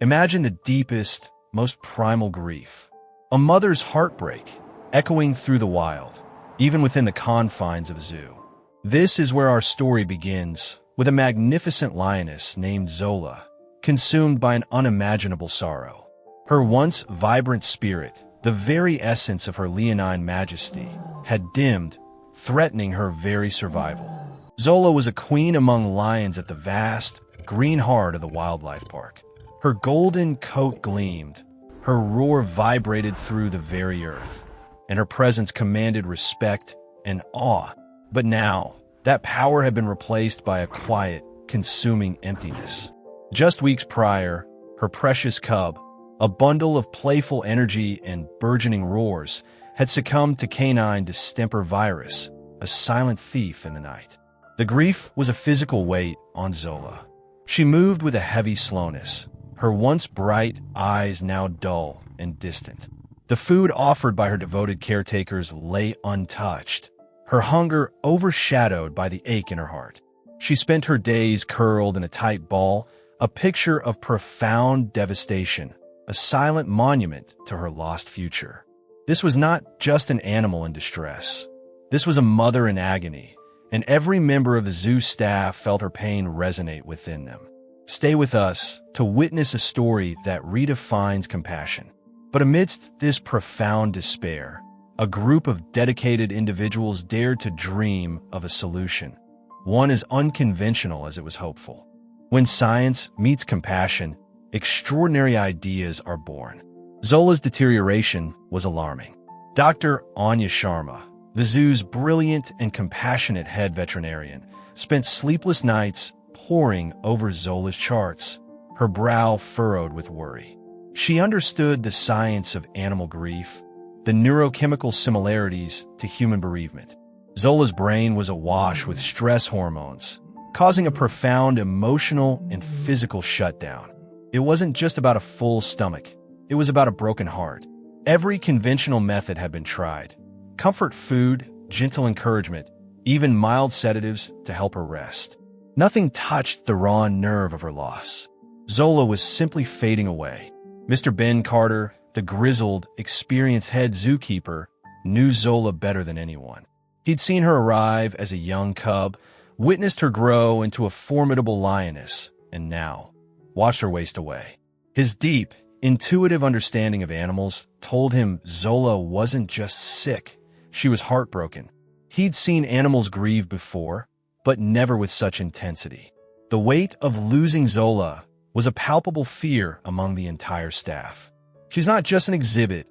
Imagine the deepest, most primal grief. A mother's heartbreak, echoing through the wild, even within the confines of a zoo. This is where our story begins, with a magnificent lioness named Zola, consumed by an unimaginable sorrow. Her once vibrant spirit, the very essence of her leonine majesty, had dimmed, threatening her very survival. Zola was a queen among lions at the vast, green heart of the wildlife park. Her golden coat gleamed, her roar vibrated through the very earth, and her presence commanded respect and awe. But now, that power had been replaced by a quiet, consuming emptiness. Just weeks prior, her precious cub, a bundle of playful energy and burgeoning roars, had succumbed to canine distemper virus, a silent thief in the night. The grief was a physical weight on Zola. She moved with a heavy slowness, her once bright eyes now dull and distant. The food offered by her devoted caretakers lay untouched, her hunger overshadowed by the ache in her heart. She spent her days curled in a tight ball, a picture of profound devastation, a silent monument to her lost future. This was not just an animal in distress. This was a mother in agony, and every member of the zoo staff felt her pain resonate within them. Stay with us to witness a story that redefines compassion. But amidst this profound despair, a group of dedicated individuals dared to dream of a solution, one as unconventional as it was hopeful. When science meets compassion, extraordinary ideas are born. Zola's deterioration was alarming. Dr. Anya Sharma, the zoo's brilliant and compassionate head veterinarian, spent sleepless nights poring over Zola's charts, her brow furrowed with worry. She understood the science of animal grief, the neurochemical similarities to human bereavement. Zola's brain was awash with stress hormones, causing a profound emotional and physical shutdown. It wasn't just about a full stomach. It was about a broken heart. Every conventional method had been tried. Comfort food, gentle encouragement, even mild sedatives to help her rest. Nothing touched the raw nerve of her loss. Zola was simply fading away. Mr. Ben Carter, the grizzled, experienced head zookeeper, knew Zola better than anyone. He'd seen her arrive as a young cub, witnessed her grow into a formidable lioness, and now watched her waste away. His deep, intuitive understanding of animals told him Zola wasn't just sick, she was heartbroken. He'd seen animals grieve before, but never with such intensity. The weight of losing Zola was a palpable fear among the entire staff. She's not just an exhibit,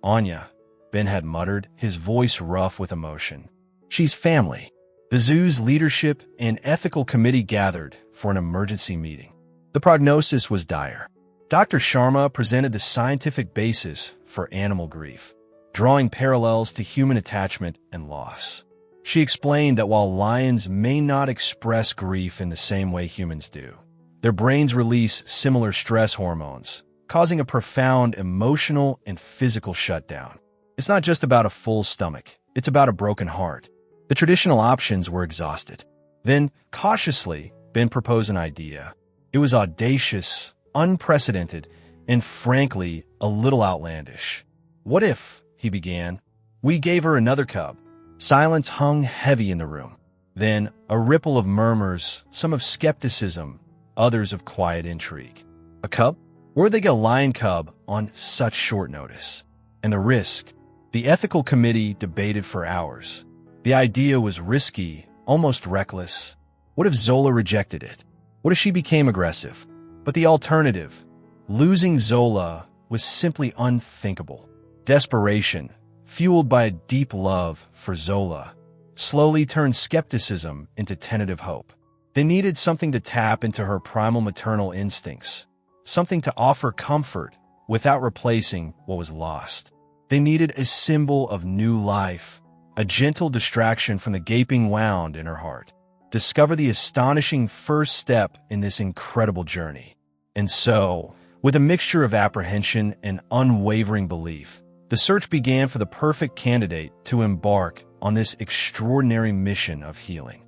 Anya, Ben had muttered, his voice rough with emotion. She's family. The zoo's leadership and ethical committee gathered for an emergency meeting. The prognosis was dire. Dr. Sharma presented the scientific basis for animal grief, drawing parallels to human attachment and loss. She explained that while lions may not express grief in the same way humans do, their brains release similar stress hormones, causing a profound emotional and physical shutdown. It's not just about a full stomach, it's about a broken heart. The traditional options were exhausted. Then, cautiously, Ben proposed an idea. It was audacious, unprecedented, and frankly, a little outlandish. What if, he began, we gave her another cub? Silence hung heavy in the room. Then, a ripple of murmurs, some of skepticism, others of quiet intrigue. A cub? Where'd they get a lion cub on such short notice? And the risk? The ethical committee debated for hours. The idea was risky, almost reckless. What if Zola rejected it? What if she became aggressive? But the alternative, losing Zola, was simply unthinkable. Desperation, fueled by a deep love for Zola, slowly turned skepticism into tentative hope. They needed something to tap into her primal maternal instincts, something to offer comfort without replacing what was lost. They needed a symbol of new life, a gentle distraction from the gaping wound in her heart. Discover the astonishing first step in this incredible journey. And so, with a mixture of apprehension and unwavering belief, the search began for the perfect candidate to embark on this extraordinary mission of healing.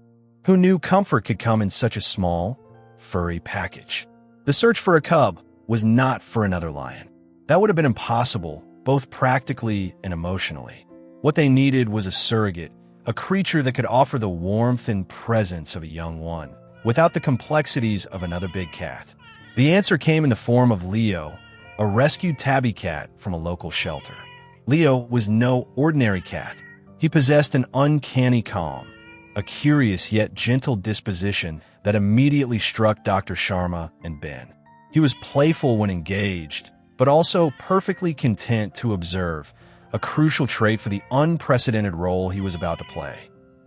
Who knew comfort could come in such a small, furry package? The search for a cub, was not for another lion. That would have been impossible, both practically and emotionally. What they needed was a surrogate, a creature that could offer the warmth and presence of a young one, without the complexities of another big cat. The answer came in the form of Leo, a rescued tabby cat from a local shelter. Leo was no ordinary cat. He possessed an uncanny calm, a curious yet gentle disposition that immediately struck Dr. Sharma and Ben. He was playful when engaged, but also perfectly content to observe, a crucial trait for the unprecedented role he was about to play.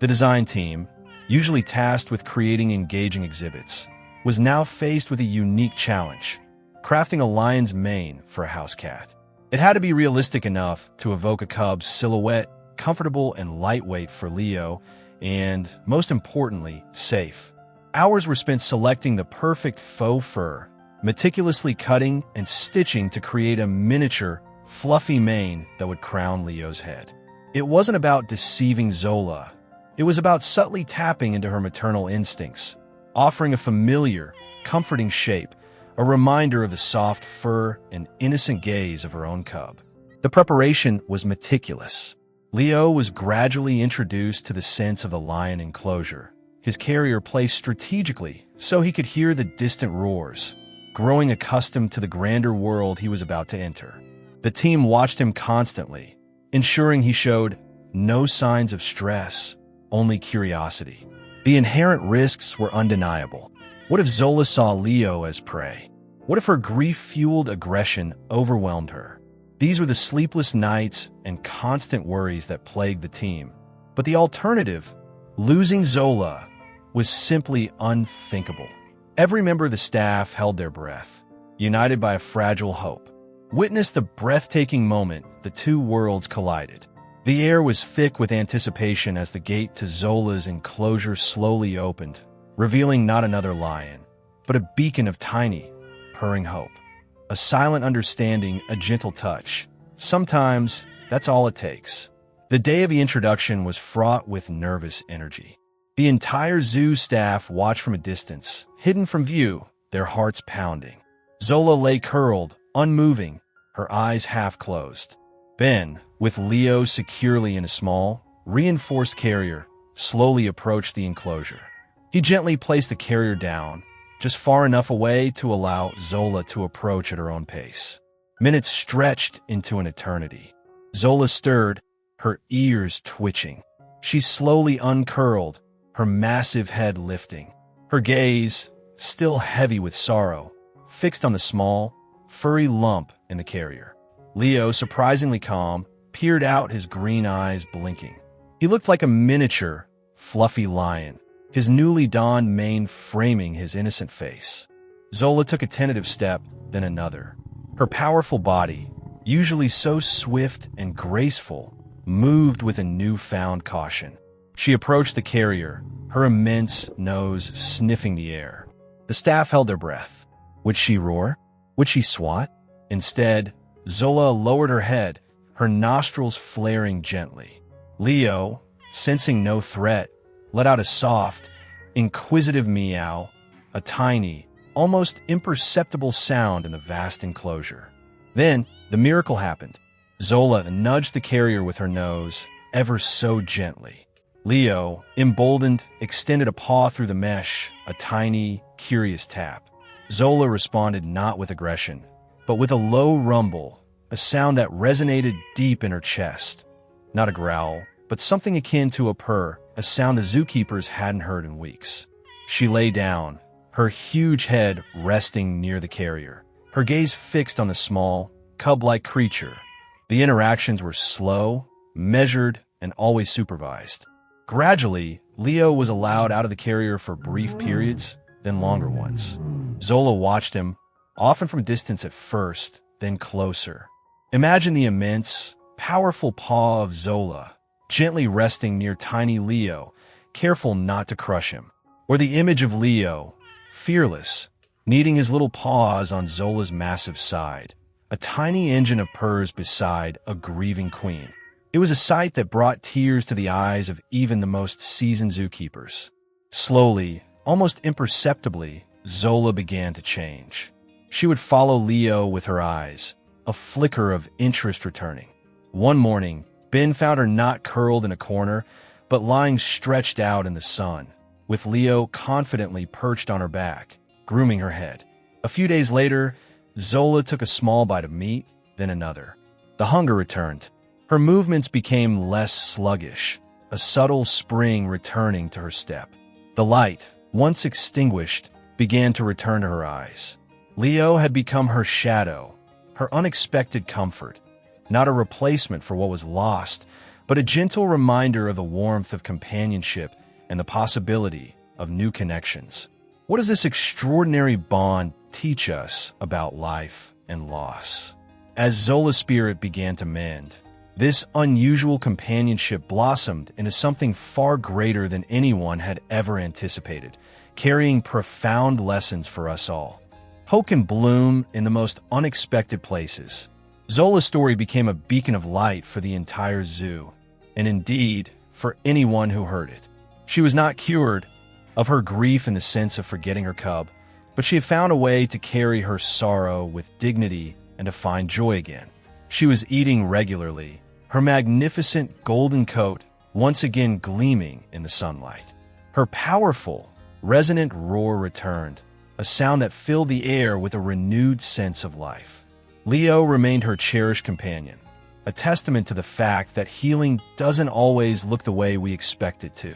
The design team, usually tasked with creating engaging exhibits, was now faced with a unique challenge: crafting a lion's mane for a house cat. It had to be realistic enough to evoke a cub's silhouette, comfortable and lightweight for Leo, and, most importantly, safe. Hours were spent selecting the perfect faux fur, meticulously cutting and stitching to create a miniature, fluffy mane that would crown Leo's head. It wasn't about deceiving Zola. It was about subtly tapping into her maternal instincts, offering a familiar, comforting shape, a reminder of the soft fur and innocent gaze of her own cub. The preparation was meticulous. Leo was gradually introduced to the sense of the lion enclosure, his carrier placed strategically so he could hear the distant roars, growing accustomed to the grander world he was about to enter. The team watched him constantly, ensuring he showed no signs of stress, only curiosity. The inherent risks were undeniable. What if Zola saw Leo as prey? What if her grief-fueled aggression overwhelmed her? These were the sleepless nights and constant worries that plagued the team. But the alternative, losing Zola, was simply unthinkable. Every member of the staff held their breath, united by a fragile hope. Witness the breathtaking moment the two worlds collided. The air was thick with anticipation as the gate to Zola's enclosure slowly opened, revealing not another lion, but a beacon of tiny, purring hope. A silent understanding, a gentle touch. Sometimes, that's all it takes. The day of the introduction was fraught with nervous energy. The entire zoo staff watched from a distance, hidden from view, their hearts pounding. Zola lay curled, unmoving, her eyes half closed. Ben, with Leo securely in a small, reinforced carrier, slowly approached the enclosure. He gently placed the carrier down, just far enough away to allow Zola to approach at her own pace. Minutes stretched into an eternity. Zola stirred, her ears twitching. She slowly uncurled, her massive head lifting. Her gaze, still heavy with sorrow, fixed on the small, furry lump in the carrier. Leo, surprisingly calm, peered out, his green eyes blinking. He looked like a miniature, fluffy lion, his newly donned mane framing his innocent face. Zola took a tentative step, then another. Her powerful body, usually so swift and graceful, moved with a newfound caution. She approached the carrier, her immense nose sniffing the air. The staff held their breath. Would she roar? Would she swat? Instead, Zola lowered her head, her nostrils flaring gently. Leo, sensing no threat, let out a soft, inquisitive meow, a tiny, almost imperceptible sound in the vast enclosure. Then, the miracle happened. Zola nudged the carrier with her nose, ever so gently. Leo, emboldened, extended a paw through the mesh, a tiny, curious tap. Zola responded not with aggression, but with a low rumble, a sound that resonated deep in her chest. Not a growl, but something akin to a purr, a sound the zookeepers hadn't heard in weeks. She lay down, her huge head resting near the carrier, her gaze fixed on the small, cub-like creature. The interactions were slow, measured, and always supervised. Gradually, Leo was allowed out of the carrier for brief periods, then longer ones. Zola watched him, often from a distance at first, then closer. Imagine the immense, powerful paw of Zola, gently resting near tiny Leo, careful not to crush him. Or the image of Leo, fearless, kneading his little paws on Zola's massive side, a tiny engine of purrs beside a grieving queen. It was a sight that brought tears to the eyes of even the most seasoned zookeepers. Slowly, almost imperceptibly, Zola began to change. She would follow Leo with her eyes, a flicker of interest returning. One morning, Ben found her not curled in a corner, but lying stretched out in the sun, with Leo confidently perched on her back, grooming her head. A few days later, Zola took a small bite of meat, then another. The hunger returned. Her movements became less sluggish, a subtle spring returning to her step. The light, once extinguished, began to return to her eyes. Leo had become her shadow, her unexpected comfort, not a replacement for what was lost, but a gentle reminder of the warmth of companionship and the possibility of new connections. What does this extraordinary bond teach us about life and loss? As Zola's spirit began to mend, this unusual companionship blossomed into something far greater than anyone had ever anticipated, carrying profound lessons for us all. Hope can bloom in the most unexpected places. Zola's story became a beacon of light for the entire zoo, and indeed, for anyone who heard it. She was not cured of her grief in the sense of forgetting her cub, but she had found a way to carry her sorrow with dignity and to find joy again. She was eating regularly, her magnificent golden coat once again gleaming in the sunlight. Her powerful, resonant roar returned, a sound that filled the air with a renewed sense of life. Leo remained her cherished companion, a testament to the fact that healing doesn't always look the way we expect it to.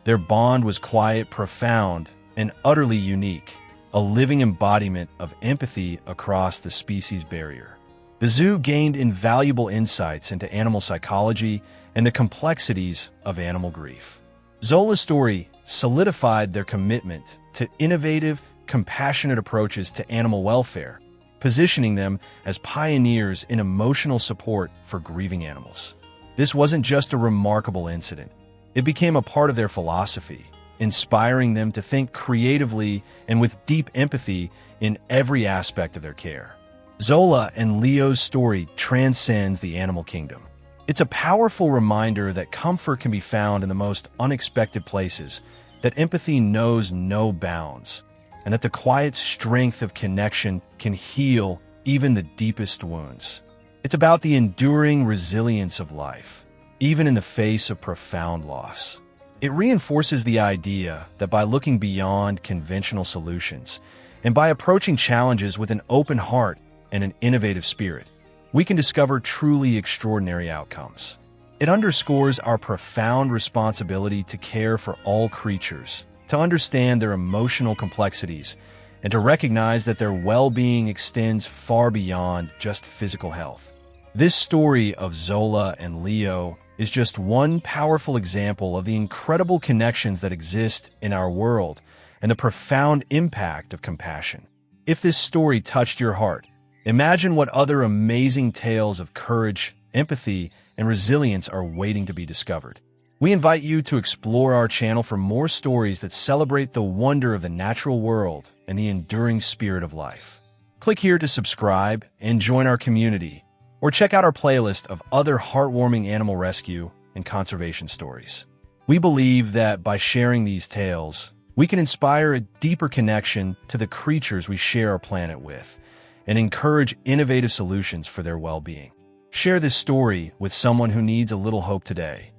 Their bond was quiet, profound, and utterly unique, a living embodiment of empathy across the species barrier. The zoo gained invaluable insights into animal psychology and the complexities of animal grief. Zola's story solidified their commitment to innovative, compassionate approaches to animal welfare, positioning them as pioneers in emotional support for grieving animals. This wasn't just a remarkable incident. It became a part of their philosophy, inspiring them to think creatively and with deep empathy in every aspect of their care. Zola and Leo's story transcends the animal kingdom. It's a powerful reminder that comfort can be found in the most unexpected places, that empathy knows no bounds, and that the quiet strength of connection can heal even the deepest wounds. It's about the enduring resilience of life, even in the face of profound loss. It reinforces the idea that by looking beyond conventional solutions and by approaching challenges with an open heart and an innovative spirit, we can discover truly extraordinary outcomes. It underscores our profound responsibility to care for all creatures, to understand their emotional complexities, and to recognize that their well-being extends far beyond just physical health. This story of Zola and Leo is just one powerful example of the incredible connections that exist in our world and the profound impact of compassion. If this story touched your heart, imagine what other amazing tales of courage, empathy, and resilience are waiting to be discovered. We invite you to explore our channel for more stories that celebrate the wonder of the natural world and the enduring spirit of life. Click here to subscribe and join our community, or check out our playlist of other heartwarming animal rescue and conservation stories. We believe that by sharing these tales, we can inspire a deeper connection to the creatures we share our planet with and encourage innovative solutions for their well-being. Share this story with someone who needs a little hope today.